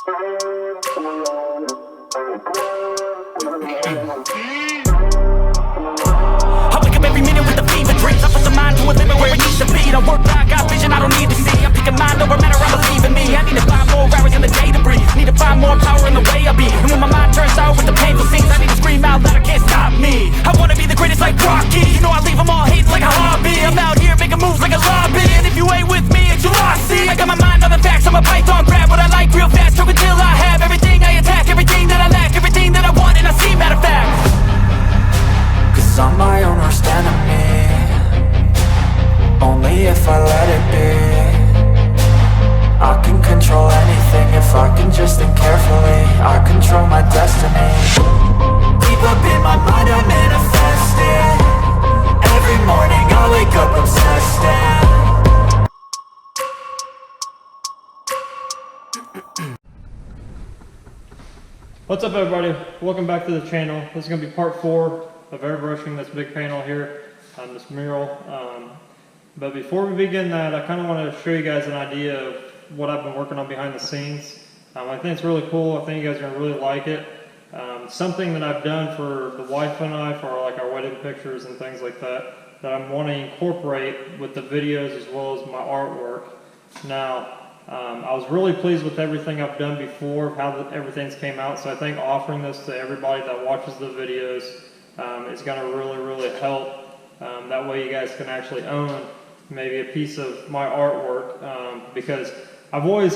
I wake up every minute with a fever dreams. I put the mind to a limit where it needs to be. I work blind, got vision I don't need to see. I'm picking mind over matter, I believe in me. I need to find more hours in the day to breathe. Need to find more power in the way I be. And when my mind turns out with the painful scenes, I need to scream out loud, I can't stop me. I wanna be the greatest like Rocky. You know I leave them all hating like a hobby. I'm out here making moves like a lobby. And if you ain't with me, it's you lost, see. I got my mind on the facts, I'm a python, grab what I like real fast. Choke until I have everything I attack, everything that I lack, everything that I want, and I see, matter of fact. I'm my own worst enemy. Only if I let it be. I can control anything if I can just think carefully. I control my destiny. Deep up in my mind I manifest it. Every morning I wake up obsessed and What's up everybody? Welcome back to the channel. This is going to be part 4 of airbrushing this big panel here on this mural. But before we begin that, I kind of want to show you guys an idea of what I've been working on behind the scenes. I think it's really cool. I think you guys are going to really like it. Something that I've done for the wife and I, for like our wedding pictures and things like that, that I'm wanting to incorporate with the videos as well as my artwork. Now, I was really pleased with everything I've done before, how everything's came out, so I think offering this to everybody that watches the videos is going to really help. That way you guys can actually own maybe a piece of my artwork, because I've always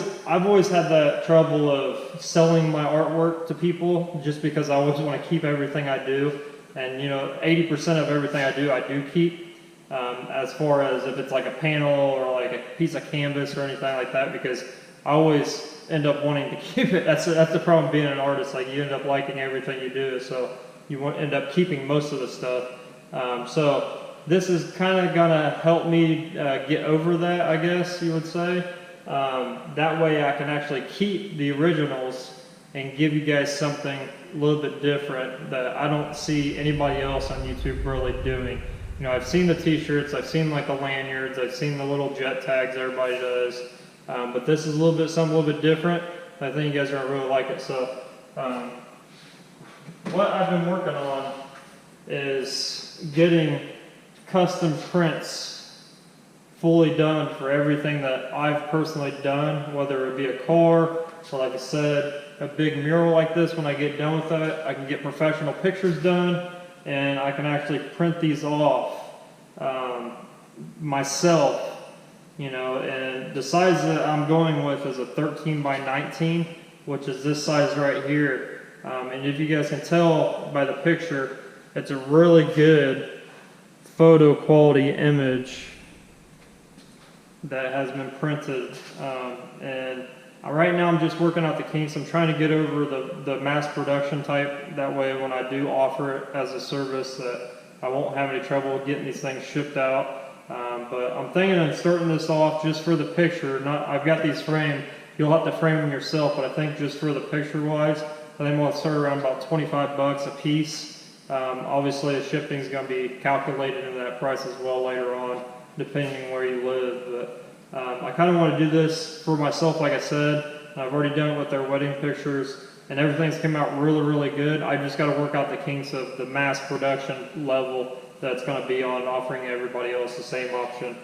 had that trouble of selling my artwork to people, just because I always want to keep everything I do, and you know, 80% of everything I do keep. As far as if it's like a panel or like a piece of canvas or anything like that, because I always end up wanting to keep it. That's the problem being an artist. Like, you end up liking everything you do, so you end up keeping most of the stuff. So this is kind of gonna help me get over that, I guess you would say. That way I can actually keep the originals and give you guys something a little bit different that I don't see anybody else on YouTube really doing. You know, I've seen the t-shirts, I've seen like the lanyards, I've seen the little jet tags everybody does, but this is something a little bit different. I think you guys are going to really like it. So what I've been working on is getting custom prints fully done for everything that I've personally done, whether it be a car, or like I said, a big mural like this. When I get done with that, I can get professional pictures done, and I can actually print these off myself, you know. And the size that I'm going with is a 13 by 19, which is this size right here. And if you guys can tell by the picture, it's a really good photo quality image that has been printed. And right now I'm just working out the kinks. I'm trying to get over the mass production type. That way when I do offer it as a service, that I won't have any trouble getting these things shipped out. But I'm thinking of starting this off just for the picture. I've got these framed. You'll have to frame them yourself, but I think just for the picture wise, I think we'll start around about 25 bucks a piece. Obviously the shipping is going to be calculated into that price as well later on, depending where you live. But I kind of want to do this for myself, like I said. I've already done it with their wedding pictures, and everything's come out really good. I just got to work out the kinks of the mass production level that's going to be on offering everybody else the same option.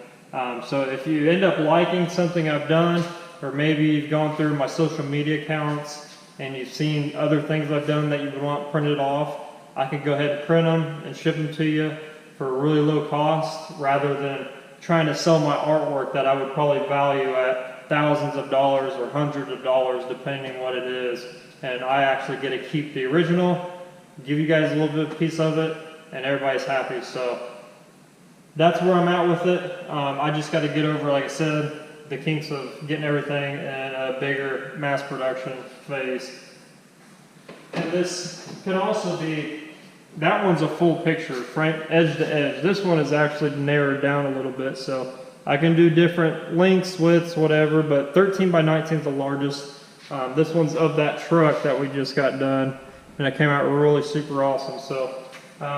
So if you end up liking something I've done, or maybe you've gone through my social media accounts and you've seen other things I've done that you would want printed off, I can go ahead and print them and ship them to you for a really low cost, rather than trying to sell my artwork that I would probably value at thousands of dollars or hundreds of dollars, depending what it is. And I actually get to keep the original, give you guys a little bit of a piece of it, and everybody's happy. So that's where I'm at with it. I just got to get over, like I said, the kinks of getting everything in a bigger mass production phase. And this can also be, that one's a full picture, frame edge to edge. This one is actually narrowed down a little bit, so I can do different lengths, widths, whatever, but 13 by 19 is the largest. This one's of that truck that we just got done, and it came out really super awesome. So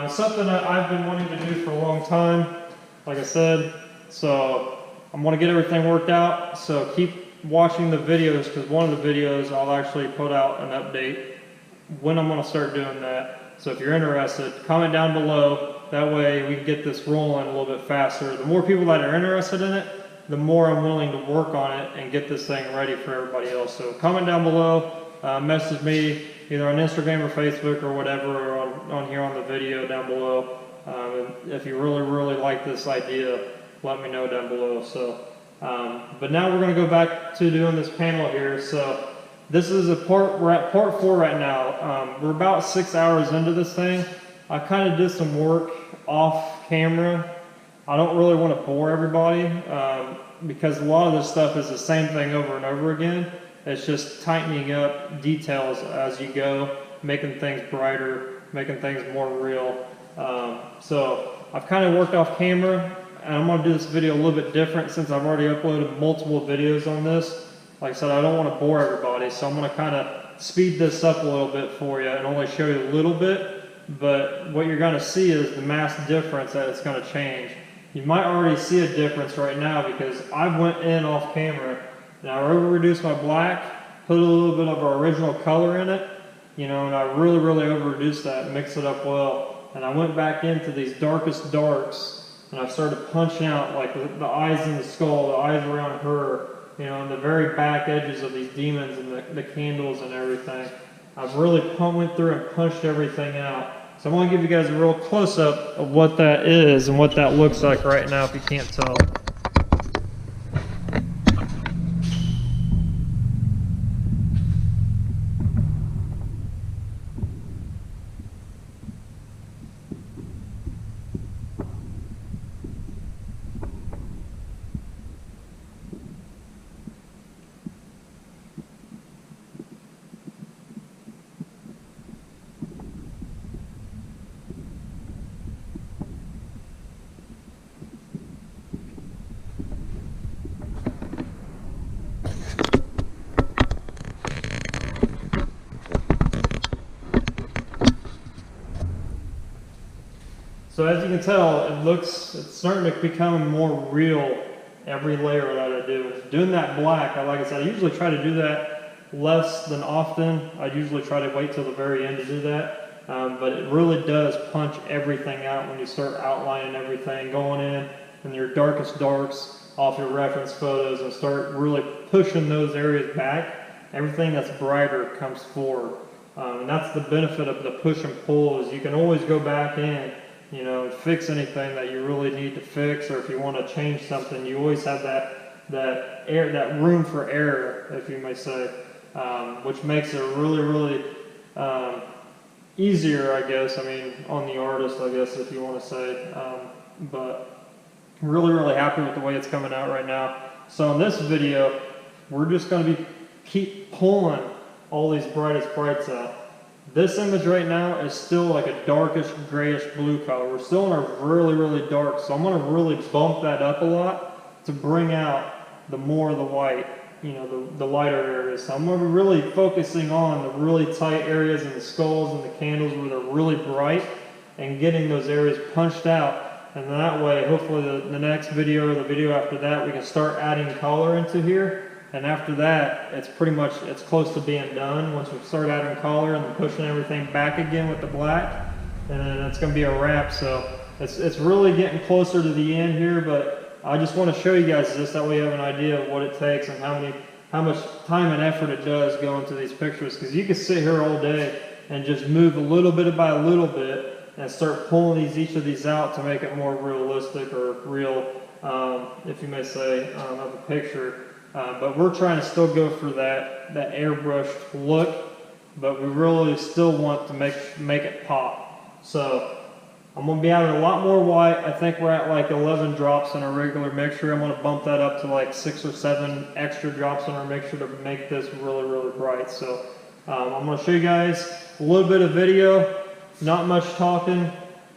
something that I've been wanting to do for a long time, like I said. So I want to get everything worked out, so keep watching the videos, because one of the videos I'll actually put out an update when I'm going to start doing that. So if you're interested, comment down below. That way we can get this rolling a little bit faster. The more people that are interested in it, the more I'm willing to work on it and get this thing ready for everybody else. So comment down below, message me either on Instagram or Facebook or whatever, or on here on the video down below. If you really like this idea, let me know down below. So, but now we're going to go back to doing this panel here. So this is we're at part 4 right now. We're about 6 hours into this thing. I kind of did some work off camera. I don't really want to bore everybody because a lot of this stuff is the same thing over and over again. It's just tightening up details as you go, making things brighter, making things more real. So I've kind of worked off camera, and I'm going to do this video a little bit different since I've already uploaded multiple videos on this. Like I said, I don't want to bore everybody, so I'm going to kind of speed this up a little bit for you and only show you a little bit. But what you're going to see is the mass difference that it's going to change. You might already see a difference right now because I went in off camera and I over-reduced my black, put a little bit of our original color in it, you know, and I really over-reduced that and mixed it up well. And I went back into these darkest darks and I started punching out like the eyes in the skull, the eyes around her, you know, and the very back edges of these demons and the candles and everything. I've really went through and punched everything out. So I'm going to give you guys a real close-up of what that is and what that looks like right now if you can't tell. So as you can tell, it's starting to become more real every layer that I do. Doing that black, like I said, I usually try to do that less than often. I usually try to wait till the very end to do that. But it really does punch everything out when you start outlining everything, going in your darkest darks off your reference photos and start really pushing those areas back. Everything that's brighter comes forward. And that's the benefit of the push and pull, is you can always go back in, you know, fix anything that you really need to fix, or if you want to change something, you always have that room for error, if you may say, which makes it really easier, I guess. I mean, on the artist, I guess, if you want to say. But really happy with the way it's coming out right now. So in this video, we're just going to keep pulling all these brightest brights out. This image right now is still like a darkish grayish blue color. We're still in a really dark, so I'm going to really bump that up a lot to bring out the more of the white, you know, the lighter areas. So I'm going to be really focusing on the really tight areas in the skulls and the candles where they're really bright and getting those areas punched out. And that way, hopefully the next video or the video after that, we can start adding color into here. And after that, it's close to being done. Once we start adding color and then pushing everything back again with the black, and then it's going to be a wrap. So it's really getting closer to the end here, but I just want to show you guys this, that way you have an idea of what it takes and how much time and effort it does go into these pictures. Because you can sit here all day and just move a little bit by a little bit and start pulling each of these out to make it more realistic or real, if you may say, of a picture. But we're trying to still go for that airbrushed look, but we really still want to make it pop. So I'm going to be adding a lot more white. I think we're at like 11 drops in our regular mixture. I'm going to bump that up to like 6 or 7 extra drops in our mixture to make this really bright. So I'm going to show you guys a little bit of video, not much talking,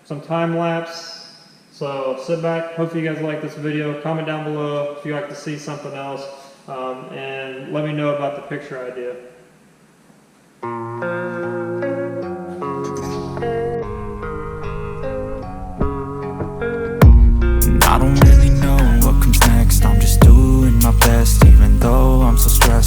some time lapse. So sit back, hopefully you guys like this video. Comment down below if you'd like to see something else, and let me know about the picture idea. I don't really know what comes next, I'm just doing my best, even though I'm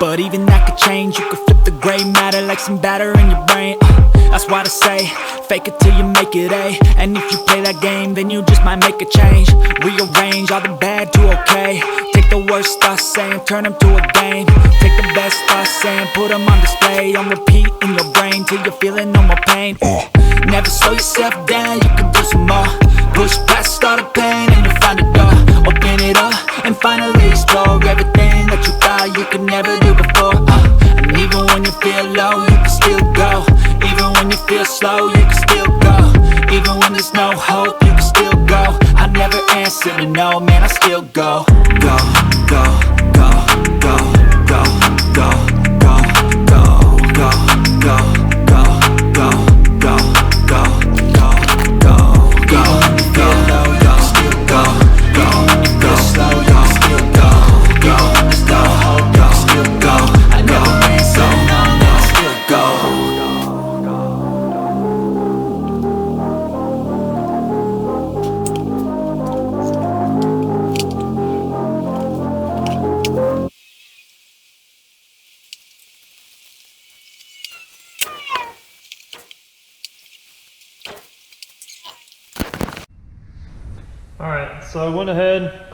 but even that could change. You could flip the gray matter like some batter in your brain. That's why I say, fake it till you make it A. And if you play that game, then you just might make a change. Rearrange all the bad to okay. Take the worst thoughts saying, turn them to a game. Take the best thoughts saying, put them on display. On repeat in your brain till you're feeling no more pain. Never slow yourself down, you can do some more. Push past all the pain and you'll find a door. Open it up and finally explore everything that you thought you could never do before. And even when you feel low, you can still go. Even when you feel slow, you can still go. Even when there's no hope, you can still go. I never answer to no, man, I still go. Go, go, go, go, go, go, go, go, go, go, go, go, go, go, go, go, go, go, go, still go, go, go, slow, go, still go, go, there's no hope, go, still go. I never answer no, no, still go. Alright, so I went ahead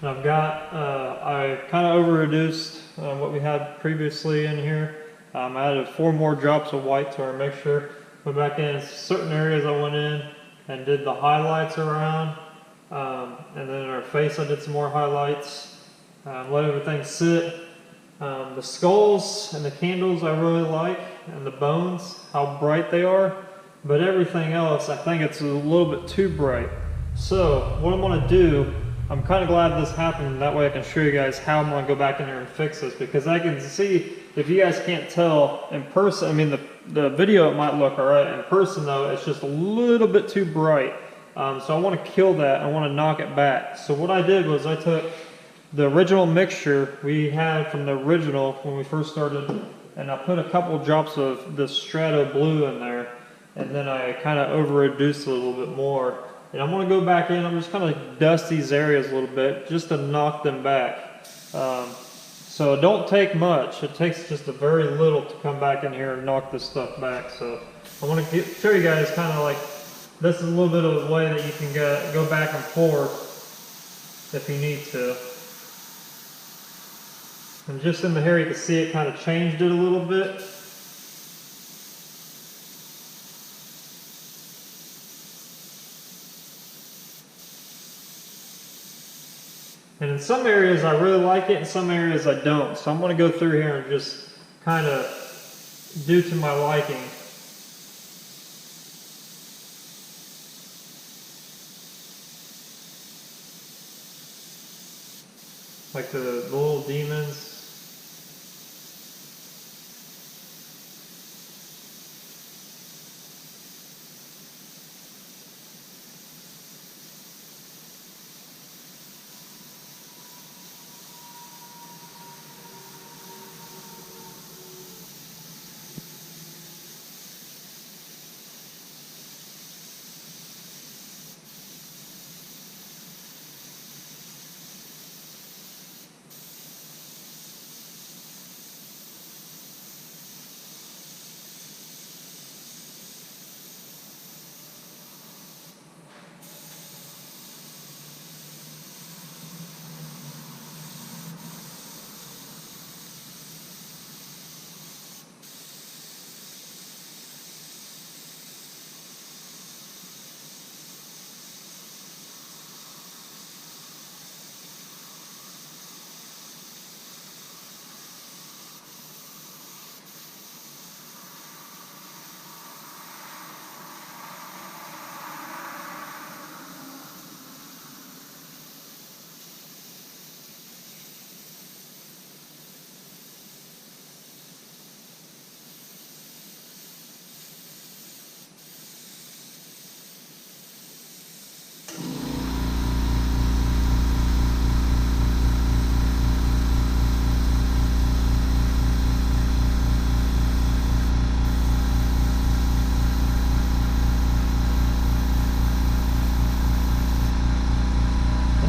and I've got, I kind of over-reduced what we had previously in here. I added 4 more drops of white to our mixture. Went back in certain areas I went in and did the highlights around. And then in our face I did some more highlights. Let everything sit. The skulls and the candles I really like, and the bones, how bright they are. But everything else, I think it's a little bit too bright. So what I'm going to do, I'm kind of glad this happened, that way I can show you guys how I'm going to go back in here and fix this, because I can see, if you guys can't tell in person, I mean the video it might look alright, in person though it's just a little bit too bright. So I want to kill that, I want to knock it back. So what I did was I took the original mixture we had from the original when we first started, and I put a couple drops of this Strato Blue in there, and then I kind of over-reduced it a little bit more. And I'm going to go back in, I'm just going to dust these areas a little bit just to knock them back. So it don't take much, it takes just a very little to come back in here and knock this stuff back. So I want to show you guys kind of like, this is a little bit of a way that you can go back and forth if you need to. And just in the hair you can see it kind of changed it a little bit. And in some areas I really like it, in some areas I don't. So I'm going to go through here and just kind of do to my liking. Like the little demons.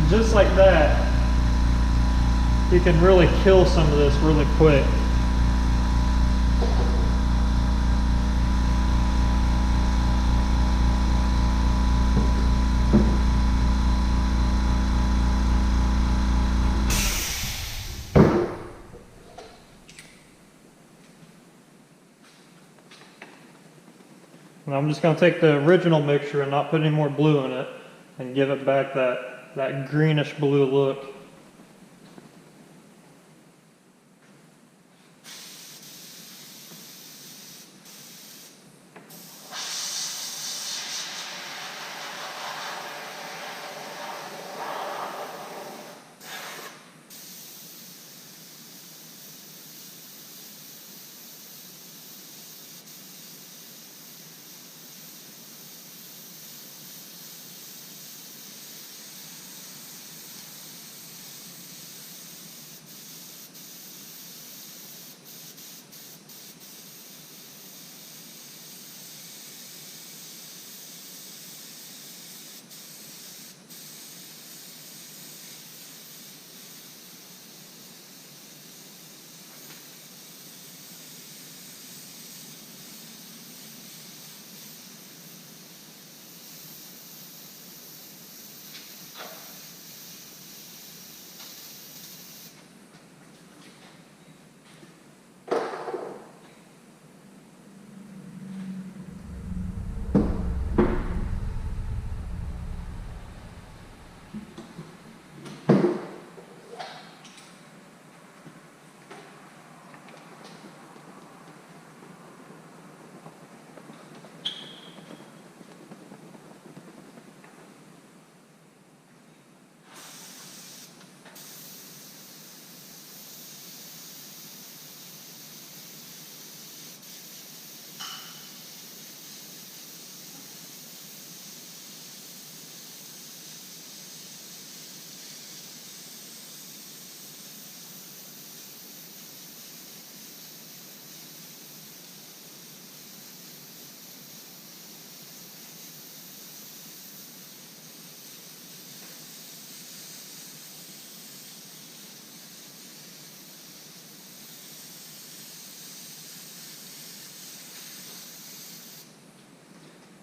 Just like that, you can really kill some of this really quick. I'm just going to take the original mixture and not put any more blue in it and give it back that greenish blue look.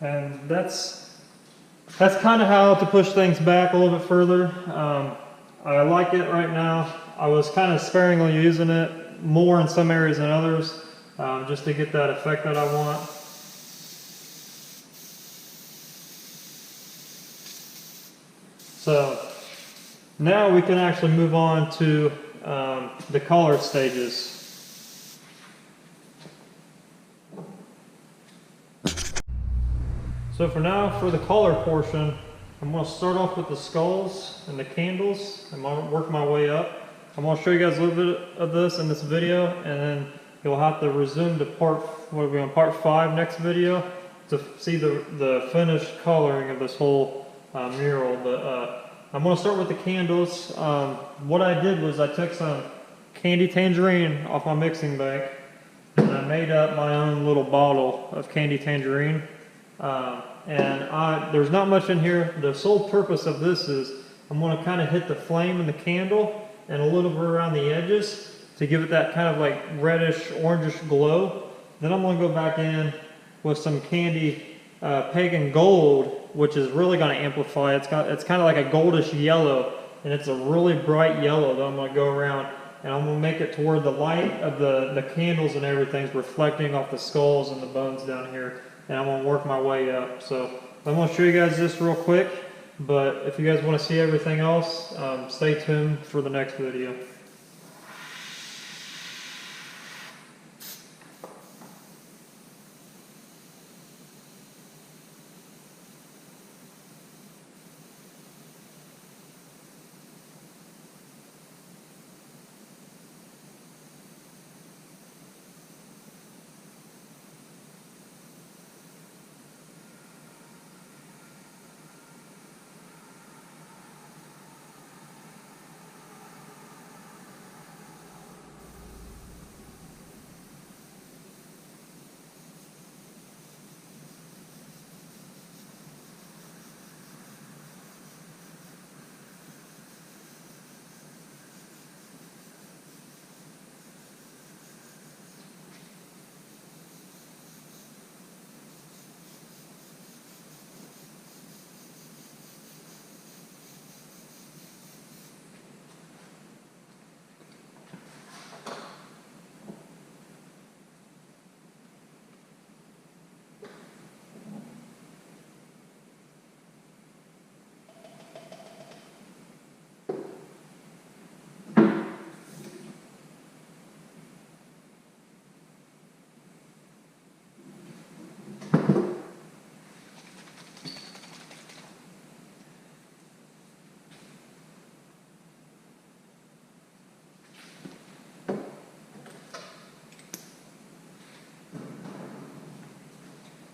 And that's kind of how to push things back a little bit further. I like it right now. I was kind of sparingly using it more in some areas than others, just to get that effect that I want. So now we can actually move on to the color stages. So for now, for the color portion, I'm going to start off with the skulls and the candles. I'm going to work my way up. I'm going to show you guys a little bit of this in this video, and then you'll have to resume to part 5 next video to see the finished coloring of this whole mural. But I'm going to start with the candles. What I did was I took some candy tangerine off my mixing bank, and I made up my own little bottle of candy tangerine. There's not much in here. The sole purpose of this is I'm going to kind of hit the flame in the candle and a little bit around the edges to give it that kind of like reddish, orangish glow. Then I'm going to go back in with some candy pagan gold, which is really going to amplify. It's kind of like a goldish yellow, and it's a really bright yellow that I'm going to go around, and I'm going to make it to where the light of the candles and everything is reflecting off the skulls and the bones down here. And I'm going to work my way up. So I'm going to show you guys this real quick, but if you guys want to see everything else, stay tuned for the next video.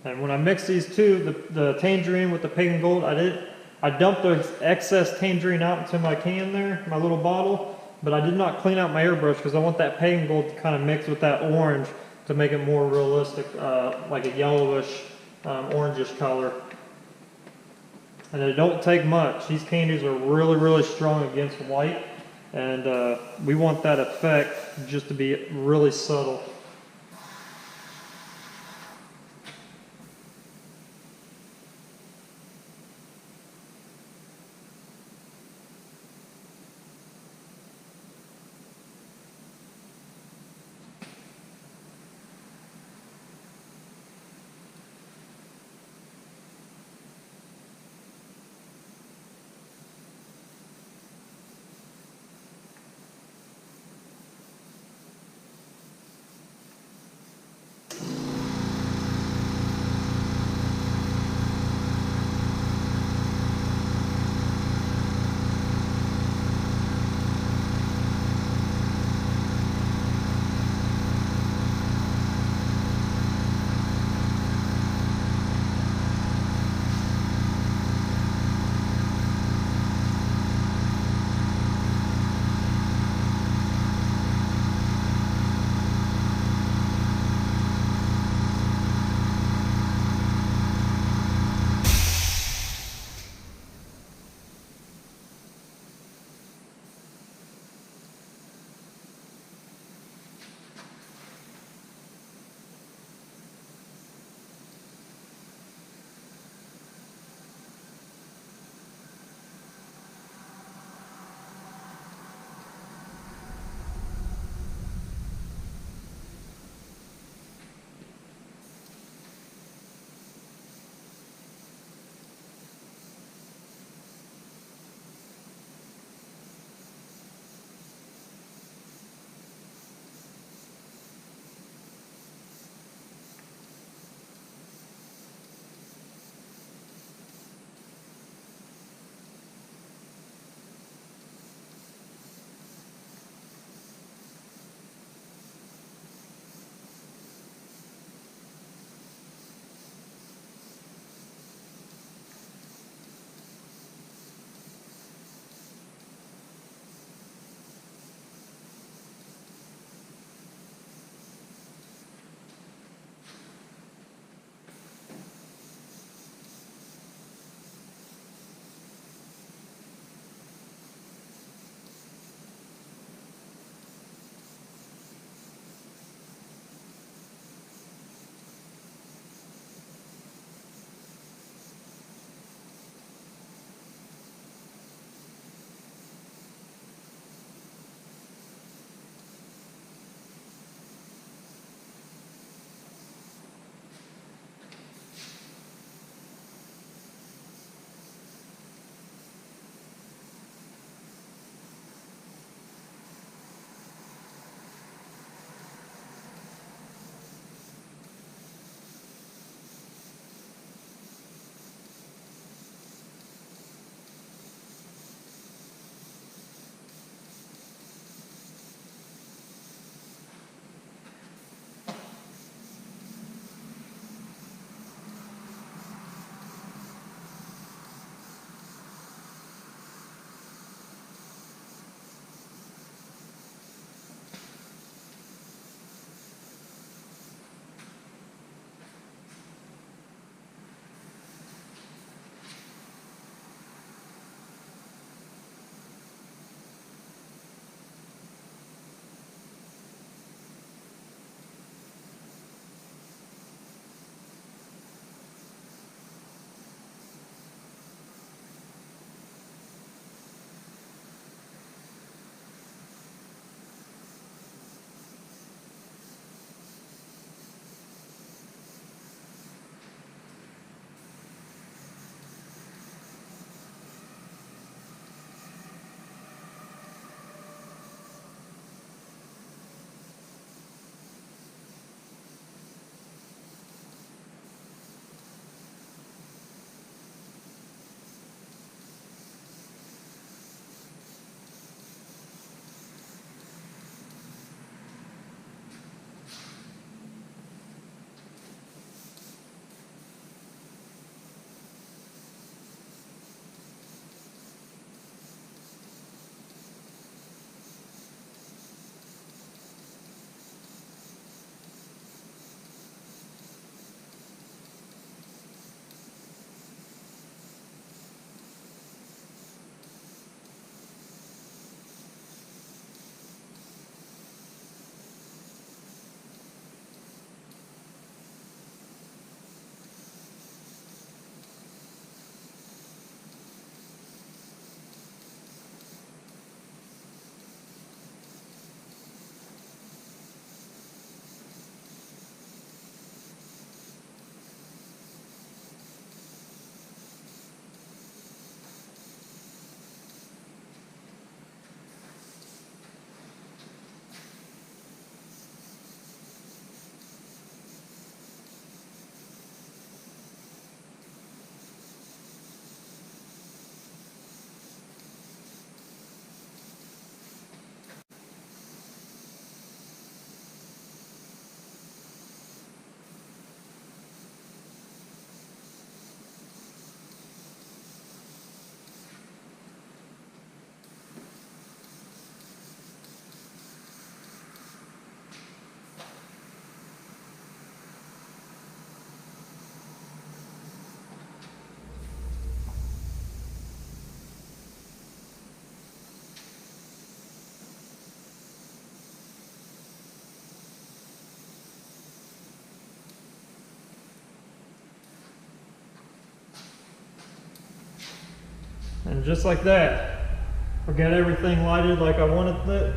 And when I mixed these two, the tangerine with the pagan gold, I dumped the excess tangerine out into my can there, my little bottle, but I did not clean out my airbrush because I want that pagan gold to kind of mix with that orange to make it more realistic, like a yellowish, orangish color. And it don't take much. These candies are really, really strong against white, and we want that effect just to be really subtle. And just like that, we got everything lighted like I wanted it,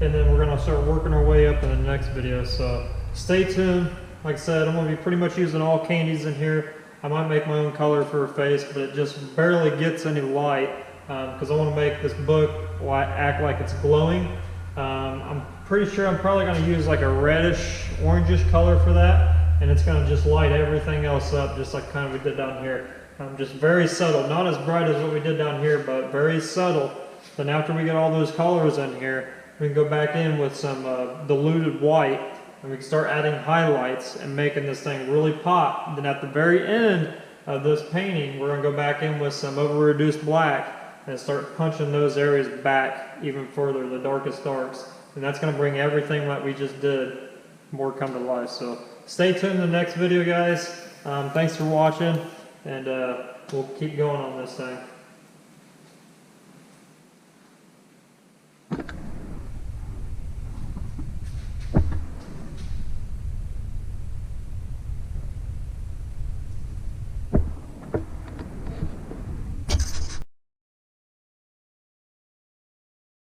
and then we're gonna start working our way up in the next video. So stay tuned. Like I said, I'm gonna be pretty much using all candies in here. I might make my own color for her face, but it just barely gets any light because I want to make this book act like it's glowing. I'm pretty sure I'm probably going to use like a reddish, orangish color for that, and it's going to just light everything else up just like kind of we did down here. Just very subtle, not as bright as what we did down here, but very subtle. Then after we get all those colors in here, we can go back in with some diluted white, and we can start adding highlights and making this thing really pop. Then at the very end of this painting, we're going to go back in with some over-reduced black and start punching those areas back even further, the darkest darks. And that's going to bring everything that we just did more come to life. So stay tuned to the next video, guys. Thanks for watching, and we'll keep going on this thing.